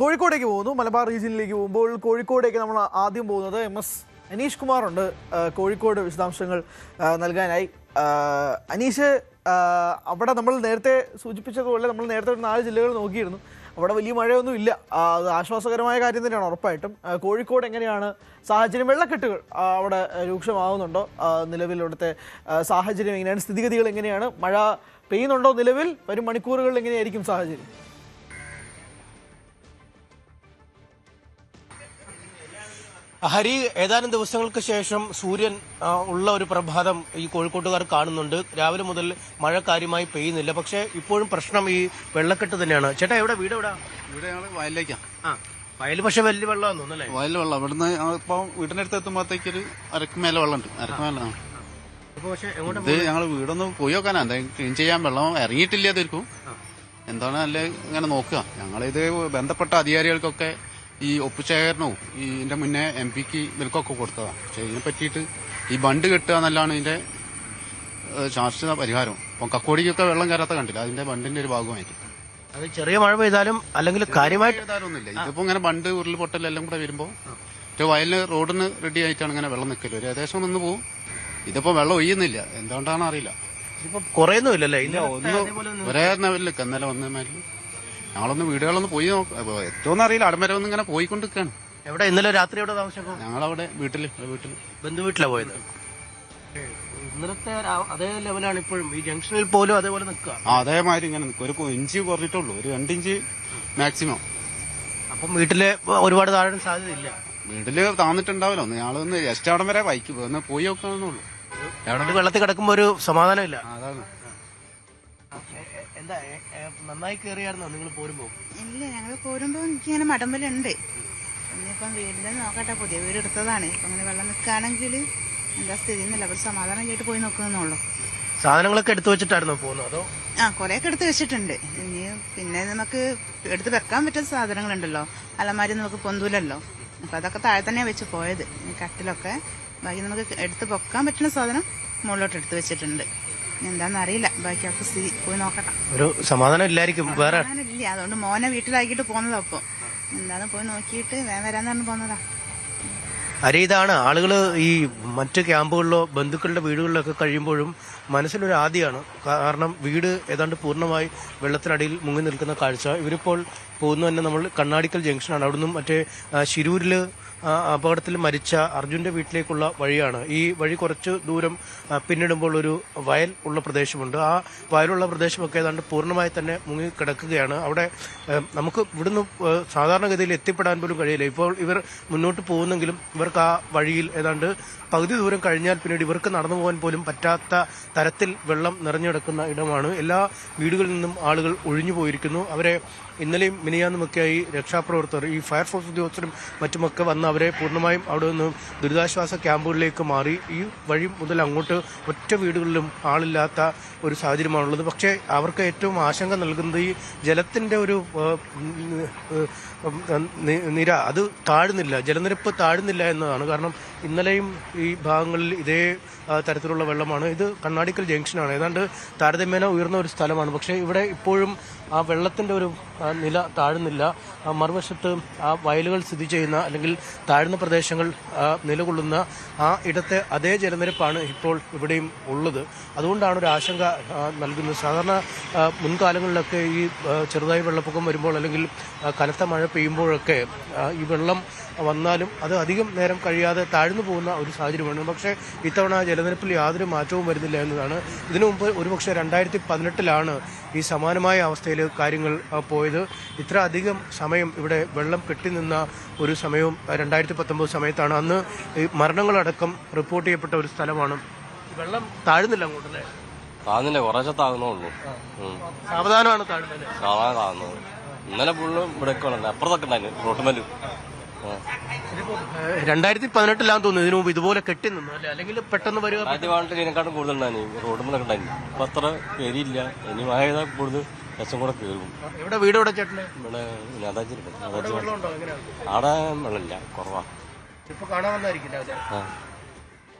കോഴിക്കോടേക്ക് പോകുന്നു. മലബാർ റീജിയനിലേക്ക് പോകുമ്പോൾ കോഴിക്കോടേക്ക് നമ്മൾ ആദ്യം പോകുന്നത് MS അനീഷ് കുമാർ ഉണ്ട് കോഴിക്കോട് വിശദാംശങ്ങൾ നൽകാനായി. അനീഷ്, അവിടെ നമ്മൾ നേരത്തെ സൂചിപ്പിച്ചതുപോലെ നമ്മൾ നേരത്തെ ഒരു 4 ജില്ലകൾ നോക്കിയിരുന്നു. അവിടെ വലിയ മഴയൊന്നും ഇല്ല. അത് ആശ്വാസകരമായ കാര്യം തന്നെയാണ് ഉറപ്പായിട്ടും. കോഴിക്കോട് എങ്ങനെയാണ് സാഹചര്യം? വെള്ളക്കെട്ടുകൾ അവിടെ രൂക്ഷമാകുന്നുണ്ടോ? നിലവിൽ അവിടുത്തെ സാഹചര്യം എങ്ങനെയാണ്? സ്ഥിതിഗതികൾ എങ്ങനെയാണ്? മഴ പെയ്യുന്നുണ്ടോ നിലവിൽ? വരും മണിക്കൂറുകളിൽ എങ്ങനെയായിരിക്കും സാഹചര്യം? ഹരി, ഏതാനും ദിവസങ്ങൾക്ക് ശേഷം സൂര്യൻ ഉള്ള ഒരു പ്രഭാതം ഈ കോഴിക്കോട്ടുകാർ കാണുന്നുണ്ട്. രാവിലെ മുതൽ മഴ കാര്യമായി പെയ്യുന്നില്ല. പക്ഷേ ഇപ്പോഴും പ്രശ്നം ഈ വെള്ളക്കെട്ട് തന്നെയാണ്. ചേട്ടാ, എവിടെ വീട്? എവിടെ? ഇവിടെ ഞങ്ങൾ വയലിലേക്കാണ്. വയൽ പക്ഷെ വലിയ വെള്ളമാണെന്ന് തോന്നുന്നല്ലേ? വയലിൽ വെള്ളം. ഇവിടുന്ന് ഇപ്പൊ വീടിന്റെ അടുത്ത് എത്തുമ്പോഴത്തേക്ക് ഒരു അരക്കുമേലെ വെള്ളമുണ്ട്. അരക്കുമേല ഇത് ഞങ്ങൾ വീടൊന്ന് പോയി നോക്കാനാ. എന്തായാലും ക്ലീൻ ചെയ്യാൻ വെള്ളം ഇറങ്ങിയിട്ടില്ല. അതായിരിക്കും എന്താണ് അല്ലേ ഇങ്ങനെ നോക്കുക. ഞങ്ങളിത് ബന്ധപ്പെട്ട അധികാരികൾക്കൊക്കെ ഈ ഒപ്പുശേഖരണവും ഇതിന്റെ മുന്നേ MP ഇവർക്കൊക്കെ കൊടുത്തതാണ്. പക്ഷെ ഇതിനെ പറ്റിയിട്ട് ഈ ബണ്ട് കെട്ടുക എന്നല്ലാണ് ഇതിന്റെ ശാശ്വത പരിഹാരം. അപ്പം കക്കോടിക്കൊക്കെ വെള്ളം കയറാത്ത കണ്ടില്ല, അതിന്റെ ബണ്ടിന്റെ ഒരു ഭാഗമായിട്ട്. അത് ചെറിയ മഴ പെയ്താലും അല്ലെങ്കിൽ കാര്യമായിട്ട് ഒന്നുമില്ല. ഇതിപ്പോ ഇങ്ങനെ ബണ്ട് ഉരുൾപൊട്ടലെല്ലാം കൂടെ വരുമ്പോ വയലിന് റോഡിന് റെഡി ആയിട്ടാണ് ഇങ്ങനെ വെള്ളം നിൽക്കല്. ഒരു ഏകദേശം നിന്ന് പോകും. ഇതിപ്പോ വെള്ളം ഒയ്യുന്നില്ല, എന്തുകൊണ്ടാണ് അറിയില്ല. ഇതിപ്പോ കുറയുന്നുമില്ലല്ലേ? ഇല്ല, ഒരേ ലെവലിലേക്ക് ഇന്നലെ വന്നമാരിൽ ഞങ്ങളൊന്ന് വീടുകളൊന്ന് പോയി എത്തുമെന്ന് അറിയില്ല. അടമരം ഒന്നും ഇങ്ങനെ പോയിക്കൊണ്ടിരിക്കുകയാണ്. എവിടെ ഇന്നലെ രാത്രി എവിടെ താമസിക്കും? ഞങ്ങളവിടെ വീട്ടില് ബന്ധു വീട്ടിലാണ് പോയത്. ഇന്നലത്തെ അതേ ലെവലാണ് ഇപ്പോഴും ഈ ജംഗ്ഷനിൽ പോലും അതേപോലെ നിൽക്കുക. അതേമാതിരി ഇങ്ങനെ നിൽക്കും. ഒരു ഇഞ്ച് കുറഞ്ഞിട്ടുള്ളൂ, ഒരു 2 ഇഞ്ച് മാക്സിമം. അപ്പം വീട്ടില് ഒരുപാട് താഴാൻ സാധ്യതയില്ല. വീട്ടില് താന്നിട്ടുണ്ടാവില്ല. ഞങ്ങളൊന്ന് ജസ്റ്റ് അവിടെ വരെ ബൈക്ക് ഒന്ന് പോയി നോക്കാന്നുള്ളൂ. എവിടെ വെള്ളത്തിൽ കിടക്കുമ്പോ ഒരു സമാധാനം ഇല്ല. അതാണ്. എന്താ നന്നായി കയറിയായിരുന്നോ നിങ്ങൾ പോരുമ്പോ? ഇല്ല, ഞങ്ങൾ പോരുമ്പോ എനിക്കിങ്ങനെ മടമ്പലുണ്ട്. ഇനിയിപ്പം വീടിന്റെ നോക്കട്ടെ, പുതിയ വീട് എടുത്തതാണ്. ഇപ്പൊ അങ്ങനെ വെള്ളം നിൽക്കുകയാണെങ്കിൽ എന്താ സ്ഥിതി എന്നല്ല, ഒരു സമാധാനം കേട്ട് പോയി നോക്കുന്നുള്ളൂ. സാധനങ്ങളൊക്കെ എടുത്തു വെച്ചിട്ടായിരുന്നോ പോകുന്നത് അതോ? കുറെയൊക്കെ എടുത്ത് വെച്ചിട്ടുണ്ട്. ഇനി പിന്നെ നമുക്ക് എടുത്ത് വെക്കാൻ പറ്റുന്ന സാധനങ്ങളുണ്ടല്ലോ, അലമാരി നമുക്ക് പൊന്തൂലല്ലോ. അപ്പൊ അതൊക്കെ താഴെ തന്നെയാണ് വെച്ച് പോയത്. കട്ടിലൊക്കെ ബാക്കി നമുക്ക് എടുത്ത് പൊക്കാൻ പറ്റുന്ന സാധനം മുകളിലോട്ട് എടുത്ത് വെച്ചിട്ടുണ്ട്. എന്താന്ന് അറിയില്ല, ബാക്കിയൊക്കെ സ്ഥിതി പോയി നോക്കട്ടെ. ഒരു സമാധാനം ഇല്ലായിരിക്കും. വേറെ ഇല്ല, അതുകൊണ്ട് മോനെ വീട്ടിലാക്കിയിട്ട് പോകുന്നതാ. അപ്പൊ എന്താന്ന് പോയി നോക്കിയിട്ട് വേഗം വരാന്ന് പറഞ്ഞു പോകുന്നതാ. അരി, ഇതാണ് ആളുകൾ ഈ മറ്റ് ക്യാമ്പുകളിലോ ബന്ധുക്കളുടെ വീടുകളിലൊക്കെ കഴിയുമ്പോഴും മനസ്സിലൊരു ആദിയാണ്. കാരണം വീട് ഏതാണ്ട് പൂർണ്ണമായി വെള്ളത്തിനടിയിൽ മുങ്ങി നിൽക്കുന്ന കാഴ്ച. ഇവരിപ്പോൾ പോകുന്നു തന്നെ നമ്മൾ കണ്ണാടിക്കൽ ജംഗ്ഷനാണ്. അവിടുന്ന് മറ്റേ ശിരൂരിൽ അപകടത്തിൽ മരിച്ച അർജുന്റെ വീട്ടിലേക്കുള്ള വഴിയാണ്. ഈ വഴി കുറച്ച് ദൂരം പിന്നിടുമ്പോൾ ഒരു വയൽ ഉള്ള പ്രദേശമുണ്ട്. ആ വയലുള്ള പ്രദേശമൊക്കെ ഏതാണ്ട് പൂർണ്ണമായി തന്നെ മുങ്ങി കിടക്കുകയാണ്. അവിടെ നമുക്ക് ഇവിടുന്ന് സാധാരണഗതിയിൽ എത്തിപ്പെടാൻ പോലും കഴിയില്ല. ഇപ്പോൾ ഇവർ മുന്നോട്ട് പോകുന്നെങ്കിലും ഇവർക്ക് ആ വഴിയിൽ ഏതാണ്ട് പകുതി ദൂരം കഴിഞ്ഞാൽ പിന്നീട് ഇവർക്ക് നടന്നു പോകാൻ പോലും പറ്റാത്ത തരത്തിൽ വെള്ളം നിറഞ്ഞെടുക്കുന്ന ഇടമാണ്. എല്ലാ വീടുകളിൽ നിന്നും ആളുകൾ ഒഴിഞ്ഞു പോയിരിക്കുന്നു. അവരെ ഇന്നലെയും മിനിയാന്നുമൊക്കെയായി രക്ഷാപ്രവർത്തകർ, ഈ ഫയർഫോഴ്സ് ഉദ്യോഗസ്ഥരും മറ്റുമൊക്കെ വന്ന് അവരെ പൂർണ്ണമായും അവിടെ നിന്ന് ദുരിതാശ്വാസ ക്യാമ്പുകളിലേക്ക് മാറി. ഈ വഴി മുതൽ അങ്ങോട്ട് ഒറ്റ വീടുകളിലും ആളില്ലാത്ത ഒരു സാഹചര്യമാണുള്ളത്. പക്ഷേ അവർക്ക് ഏറ്റവും ആശങ്ക നൽകുന്നത് ഈ ജലത്തിന്റെ ഒരു നിര, അത് താഴുന്നില്ല, ജലനിരപ്പ് താഴുന്നില്ല എന്നതാണ്. കാരണം ഇന്നലെയും ഈ ഭാഗങ്ങളിൽ ഇതേ തരത്തിലുള്ള വെള്ളമാണ്. ഇത് കണ്ണാടിക്കൽ ജംഗ്ഷനാണ്, ഏതാണ്ട് താരതമ്യേന ഉയർന്ന ഒരു സ്ഥലമാണ്. പക്ഷേ ഇവിടെ ഇപ്പോഴും ആ വെള്ളത്തിന്റെ ഒരു നില താഴുന്നില്ല. മറുവശത്ത് ആ വയലുകൾ സ്ഥിതി ചെയ്യുന്ന അല്ലെങ്കിൽ താഴ്ന്ന പ്രദേശങ്ങൾ നിലകൊള്ളുന്ന ആ ഇടത്തെ അതേ ജലനിരപ്പാണ് ഇപ്പോൾ ഇവിടെയും ഉള്ളത്. അതുകൊണ്ടാണ് ഒരു ആശങ്ക നൽകുന്നത്. സാധാരണ മുൻകാലങ്ങളിലൊക്കെ ഈ ചെറുതായി വെള്ളപ്പൊക്കം വരുമ്പോൾ അല്ലെങ്കിൽ കനത്ത മഴ പെയ്യുമ്പോഴൊക്കെ ഈ വെള്ളം വന്നാലും അത് അധികം നേരം കഴിയാതെ താഴ്ന്നു പോകുന്ന ഒരു സാഹചര്യമാണ്. പക്ഷേ ഇത്തവണ ജലനിരപ്പിൽ യാതൊരു മാറ്റവും വരുന്നില്ല എന്നതാണ്. ഇതിനു മുമ്പ് ഒരുപക്ഷെ 2018 ഈ സമാനമായ അവസ്ഥയിൽ കാര്യങ്ങൾ പോയത്. ഇത്ര അധികം സമയം ഇവിടെ വെള്ളം കെട്ടിനിന്ന ഒരു സമയവും 2019 സമയത്താണ്. അന്ന് ഈ മരണങ്ങളടക്കം റിപ്പോർട്ട് ചെയ്യപ്പെട്ട ഒരു സ്ഥലമാണ്. വെള്ളം താഴുന്നില്ല അങ്ങോട്ടല്ലേ? താഴ്ന്നില്ല, കുറേശ്ശെ താഴ്ന്നുള്ളൂ. സാവധാനമാണ് താഴുന്നത്. സാധാരണ താഴ്ന്നത്. ഇന്നലെ ഫുള്ള് ഇവിടെ അപ്പുറത്തൊക്കെ ഉണ്ടായിരുന്നു റോട്ടുമേല്. 2018 തോന്നുന്നു ഇതിനു മുമ്പ് ഇതുപോലെ കെട്ടി നിന്നു അല്ലെ? അല്ലെങ്കിൽ പെട്ടെന്ന് വരിക? 2018 ഇതിനെക്കാട്ടും കൂടുതൽ ഉണ്ടായിരുന്നു, റോട്ടുമേലൊക്കെ ഉണ്ടായിരുന്നു. അപ്പൊ അത്ര പേരില്ല. ഇനി മഴ ചെയ്താൽ കൂടുതൽ രസം കൂടെ കയറും. ഇവിടെ വീട് ഇവിടെ ചേട്ടന്? ഇവിടെ നേതാജിരുന്നു. അവിടെ വെള്ളമില്ല, കുറവാ. ഇപ്പൊ കാണാൻ വന്നായിരിക്കില്ല.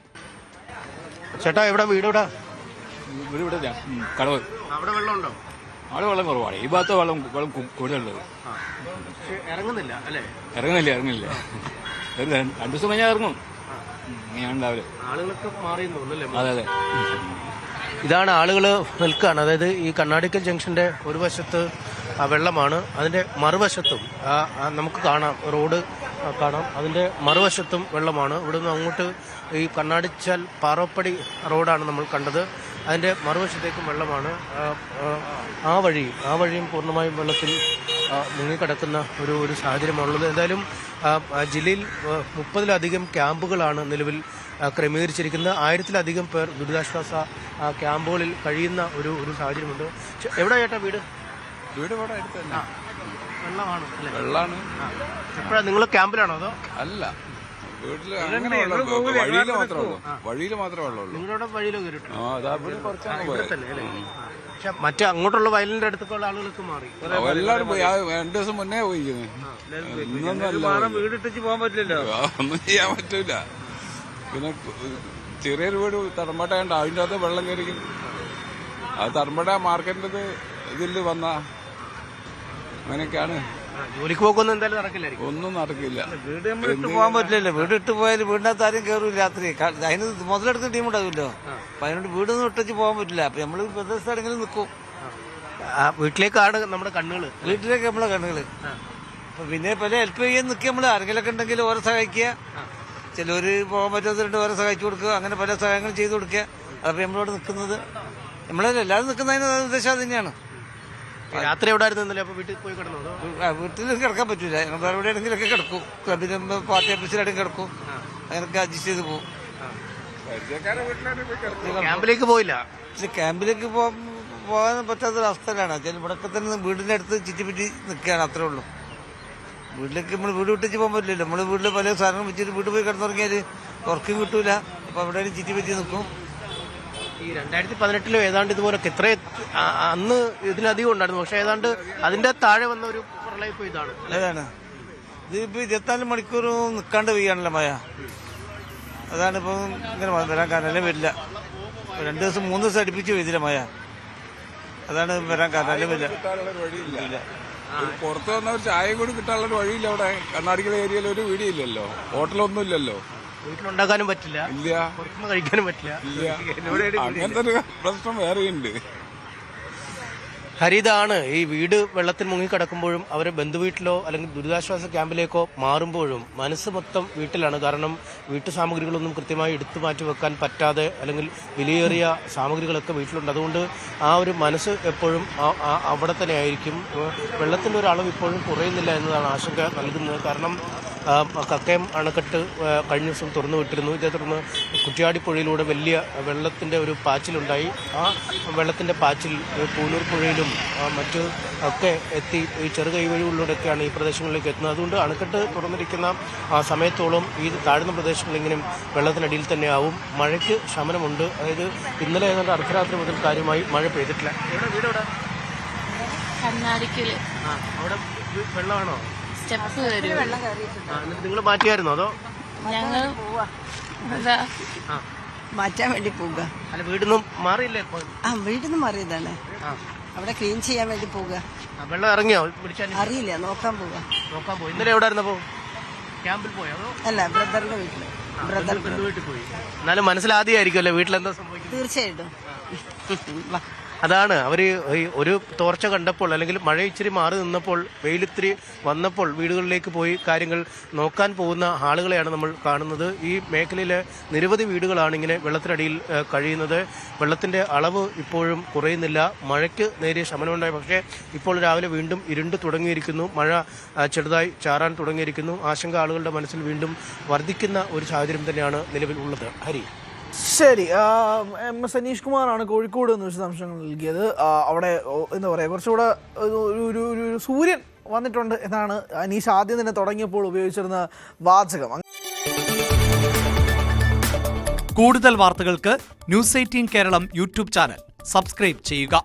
ചേട്ടാ, എവിടെ വീട്? ഇവിടെ കടവ്. അവിടെ വെള്ളമുണ്ടോ? അവിടെ വെള്ളം കുറവാണ്. ഈ ഭാഗത്ത് വെള്ളം കൂടുതലുള്ളത്. ഇറങ്ങുന്നില്ല അല്ലേ? ഇറങ്ങുന്നില്ല. 2 ദിവസം കഴിഞ്ഞാൽ ഇറങ്ങും. ഇങ്ങനെയാണ് രാവിലെ. ആളുകളൊക്കെ മാറിയെന്ന് തോന്നുന്നല്ലേ? അതെ. ഇതാണ് ആളുകൾ നിൽക്കുകയാണ്. അതായത് ഈ കണ്ണാടിക്കൽ ജംഗ്ഷന്റെ ഒരു വശത്ത് വെള്ളമാണ്, അതിന്റെ മറുവശത്തും നമുക്ക് കാണാം, റോഡ് കാണാം, അതിന്റെ മറുവശത്തും വെള്ളമാണ്. ഇവിടുന്ന് അങ്ങോട്ട് ഈ കണ്ണാടിച്ചാൽ പാറപ്പടി റോഡാണ് നമ്മൾ കണ്ടത്, അതിന്റെ മറുവശത്തേക്കും വെള്ളമാണ്. ആ വഴിയും പൂർണ്ണമായും വെള്ളത്തിൽ മുങ്ങിക്കിടക്കുന്ന ഒരു സാഹചര്യമാണുള്ളത്. എന്തായാലും ജില്ലയിൽ 30-ലധികം ക്യാമ്പുകളാണ് നിലവിൽ ക്രമീകരിച്ചിരിക്കുന്നത്. 1000-ലധികം പേർ ദുരിതാശ്വാസ ക്യാമ്പുകളിൽ കഴിയുന്ന ഒരു സാഹചര്യമുണ്ട്. എവിടെ ചേട്ടാ വീട്? വീട് ഇവിടെ അടുത്ത് തന്നെ. വെള്ളമാണ്. വെള്ളമാണ്. നിങ്ങൾ ക്യാമ്പിലാണോ അതോ? അല്ല, വീട്ടില് അങ്ങനെ വഴിയിൽ മാത്രമേ ഉള്ളൂ. നിങ്ങളുടെ വഴിയിലോ കയറിയിട്ടുണ്ട്? കുറച്ചാണ് തന്നെ. പക്ഷെ മറ്റേ അങ്ങോട്ടുള്ള വയലിന്റെ അടുത്തൊക്കെ ഉള്ള ആളുകൾക്ക് മാറി. എല്ലാവരും പോയി. 2 ദിവസം മുന്നേ പോയിരിക്കുന്നത്. വീടിട്ടിച്ച് പോകാൻ പറ്റില്ലല്ലോ. ഒന്നും ചെയ്യാൻ പറ്റൂല. പിന്നെ ചെറിയൊരു വീട് തടമ്പട്ടയുണ്ട്, അതിൻ്റെ അകത്ത് വെള്ളം കയറി. അത് തടമ്പട്ട മാർക്കറ്റിന്റെ ഇതിൽ വന്ന അങ്ങനെയൊക്കെയാണ്. ജോലിക്ക് പോക്കൊന്നും എന്തായാലും നടക്കില്ലായിരിക്കും. ഒന്നും നടക്കില്ല. വീട് നമ്മൾ ഇട്ട് പോകാൻ പറ്റില്ലല്ലോ. വീട് ഇട്ട് പോയാൽ വീടിനകത്ത് ആരും കയറും രാത്രി. അതിന് മുതലെടുക്കുന്ന ടീം ഉണ്ടാവില്ലോ. അപ്പൊ അതിനോട് വീടൊന്നും ഇട്ടിച്ച് പോകാൻ പറ്റില്ല. അപ്പൊ നമ്മള് പ്രദേശത്തെങ്കിലും നിൽക്കും. വീട്ടിലേക്കാണ് നമ്മുടെ കണ്ണുകൾ. വീട്ടിലേക്ക് നമ്മളെ കണ്ണുകള്. അപ്പൊ പിന്നെ പല ഹെൽപ്പ് ചെയ്യാൻ നിൽക്കുക. നമ്മള് ആരെങ്കിലൊക്കെ ഉണ്ടെങ്കിൽ ഓരോ സഹായിക്കുക. ചിലവര് പോകാൻ പറ്റാത്തവരുണ്ട്, ഓരോ സഹായിച്ചു കൊടുക്കുക. അങ്ങനെ പല സഹായങ്ങളും ചെയ്തു കൊടുക്കുക. അപ്പൊ നമ്മളോട് നിൽക്കുന്നത് നമ്മളെല്ലാവരും നിൽക്കുന്നതിന് ഉദ്ദേശം അത് തന്നെയാണ്. രാത്രി എവിടെ ആയിരുന്നില്ല? അപ്പൊ വീട്ടിൽ പോയി കിടന്നു? വീട്ടിൽ കിടക്കാൻ പറ്റൂല. വേറെ എവിടെയാണെങ്കിലൊക്കെ കിടക്കും. ക്ലബിൽ പാർട്ടി ഓഫീസിലായിട്ടും കിടക്കും. അങ്ങനെയൊക്കെ അഡ്ജസ്റ്റ് ചെയ്ത് പോകും. ക്യാമ്പിലേക്ക് പോയില്ല? ക്യാമ്പിലേക്ക് പോകാൻ പറ്റാത്തൊരവസ്ഥയിലാണ്. ഇവിടൊക്കെ തന്നെ വീടിന്റെ അടുത്ത് ചുറ്റിപ്പറ്റി നിൽക്കുകയാണ്. അത്രേ ഉള്ളൂ. വീട്ടിലേക്ക് നമ്മൾ വീട് വിട്ടിച്ച് പോകാൻ പറ്റില്ലല്ലോ. നമ്മൾ വീട്ടിൽ പല സാധനങ്ങൾ വെച്ചിട്ട് വീട്ടിൽ പോയി കിടന്നുറങ്ങിയാൽ ഉറക്കം കിട്ടൂല. അപ്പൊ അവിടെ ചുറ്റിപ്പറ്റി നിൽക്കും. ഈ 2018 ഏതാണ്ട് ഇതുപോലൊക്കെ ഇത്ര അന്ന് ഇതിലധികം ഉണ്ടായിരുന്നു. പക്ഷെ ഏതാണ്ട് അതിന്റെ താഴെ വന്ന ഒരു പ്രളയം ഇപ്പൊ ഇതാണ്. അതാണ് ഇതിപ്പോ 24 മണിക്കൂർ നിൽക്കാണ്ട് പെയ്യാണല്ലോ മഴ. അതാണ് ഇപ്പൊ ഇങ്ങനെ വരാൻ കാരണം. അല്ലേ വരില്ല. 2 ദിവസം 3 ദിവസം അടുപ്പിച്ച് പെയ്തില്ല മഴ. അതാണ് വരാൻ കാരണം. അല്ലേ വരില്ല. പുറത്ത് വന്ന ഒരു ചായ കൂടി കിട്ടാനുള്ള വഴിയില്ല. അവിടെ കണ്ണാടിക്കൽ ഏരിയയിൽ ഒരു വീടില്ലല്ലോ, ഹോട്ടലൊന്നും ഇല്ലല്ലോ. വീട്ടിലുണ്ടാക്കാനും പറ്റില്ല, ഇല്ല. പുറത്തുനിന്ന് കഴിക്കാനും പറ്റില്ല. അങ്ങനത്തെ ഒരു പ്രശ്നം വേറെയുണ്ട്. ഹരിതാണ് ഈ വീട് വെള്ളത്തിൽ മുങ്ങിക്കിടക്കുമ്പോഴും അവരെ ബന്ധുവീട്ടിലോ അല്ലെങ്കിൽ ദുരിതാശ്വാസ ക്യാമ്പിലേക്കോ മാറുമ്പോഴും മനസ്സ് മൊത്തം വീട്ടിലാണ്. കാരണം വീട്ടു സാമഗ്രികളൊന്നും കൃത്യമായി എടുത്തു മാറ്റി വെക്കാൻ പറ്റാതെ അല്ലെങ്കിൽ വിലയേറിയ സാമഗ്രികളൊക്കെ വീട്ടിലുണ്ട്. അതുകൊണ്ട് ആ ഒരു മനസ്സ് എപ്പോഴും അവിടെ തന്നെ ആയിരിക്കും. വെള്ളത്തിൻ്റെ ഒരു അളവ് ഇപ്പോഴും കുറയുന്നില്ല എന്നതാണ് ആശങ്ക നൽകുന്നത്. കാരണം കക്കയം അണക്കെട്ട് കഴിഞ്ഞ ദിവസം തുറന്നു വിട്ടിരുന്നു. ഇതേ തുടർന്ന് കുറ്റ്യാടിപ്പുഴയിലൂടെ വലിയ വെള്ളത്തിൻ്റെ ഒരു പാച്ചിലുണ്ടായി. ആ വെള്ളത്തിൻ്റെ പാച്ചിൽ പൂനൂർ പുഴയിലും മറ്റ് ഒക്കെ എത്തി ഈ ചെറുകൈവഴികളിലൂടെയൊക്കെയാണ് ഈ പ്രദേശങ്ങളിലേക്ക് എത്തുന്നത്. അതുകൊണ്ട് അണക്കെട്ട് തുറന്നിരിക്കുന്ന സമയത്തോളം ഈ താഴ്ന്ന പ്രദേശങ്ങളിങ്ങനെ വെള്ളത്തിനടിയിൽ തന്നെയാവും. മഴയ്ക്ക് ശമനമുണ്ട്. അതായത് ഇന്നലെ ഏതാണ്ട് അർദ്ധരാത്രി മുതൽ കാര്യമായി മഴ പെയ്തിട്ടില്ല. വീടെവിടെ? കണ്ണാടിക്കല്. അവിടെ വെള്ളമാണോ? സ്റ്റെപ്പ് നിങ്ങൾ മാറ്റിയായിരുന്നോ അതോ? ഞങ്ങൾ മാറ്റാൻ വേണ്ടി പോവുക. അല്ല, വീടിന്നും മാറിയില്ലേ? വീട്ടിൽ നിന്ന് മാറിയതാണ്. അവിടെ ക്ലീൻ ചെയ്യാൻ വേണ്ടി പോവുക. വെള്ളം ഇറങ്ങിയോ? അറിയില്ല, നോക്കാൻ പോവുക. നോക്കാൻ പോയി. ഇന്നലെ എവിടെ ആയിരുന്നപ്പോ? ക്യാമ്പിൽ പോയോ അതോ? അല്ല, ബ്രദറിന്റെ വീട്ടില്. വീട്ടിൽ പോയി. എന്നാലും മനസ്സിലാദ്യമായിരിക്കുമല്ലേ വീട്ടിലെന്താ സംഭവിക്കുന്നത്? തീർച്ചയായിട്ടും. അതാണ് അവർ ഒരു തോർച്ച കണ്ടപ്പോൾ അല്ലെങ്കിൽ മഴ ഇച്ചിരി മാറി നിന്നപ്പോൾ വെയിലിത്തിരി വന്നപ്പോൾ വീടുകളിലേക്ക് പോയി കാര്യങ്ങൾ നോക്കാൻ പോകുന്ന ആളുകളെയാണ് നമ്മൾ കാണുന്നത്. ഈ മേഖലയിലെ നിരവധി വീടുകളാണ് ഇങ്ങനെ വെള്ളത്തിനടിയിൽ കഴിയുന്നത്. വെള്ളത്തിൻ്റെ അളവ് ഇപ്പോഴും കുറയുന്നില്ല. മഴയ്ക്ക് നേരിയ ശമനമുണ്ടായി. പക്ഷേ ഇപ്പോൾ രാവിലെ വീണ്ടും ഇരുണ്ട് തുടങ്ങിയിരിക്കുന്നു. മഴ ചെറുതായി ചാറാൻ തുടങ്ങിയിരിക്കുന്നു. ആശങ്ക ആളുകളുടെ മനസ്സിൽ വീണ്ടും വർദ്ധിക്കുന്ന ഒരു സാഹചര്യം തന്നെയാണ് നിലവിൽ ഉള്ളത്. ഹരി. ശരി, MS അനീഷ് കുമാറാണ് കോഴിക്കോട് നിന്ന് വിശദാംശങ്ങൾ നൽകിയത്. അവിടെ എന്താ പറയുക, കുറച്ചുകൂടെ ഒരു സൂര്യൻ വന്നിട്ടുണ്ട് എന്നാണ് അനീഷ് ആദ്യം തന്നെ തുടങ്ങിയപ്പോൾ ഉപയോഗിച്ചിരുന്ന വാചകം. കൂടുതൽ വാർത്തകൾക്ക് News 18 Keralam YouTube channel subscribe ചെയ്യുക.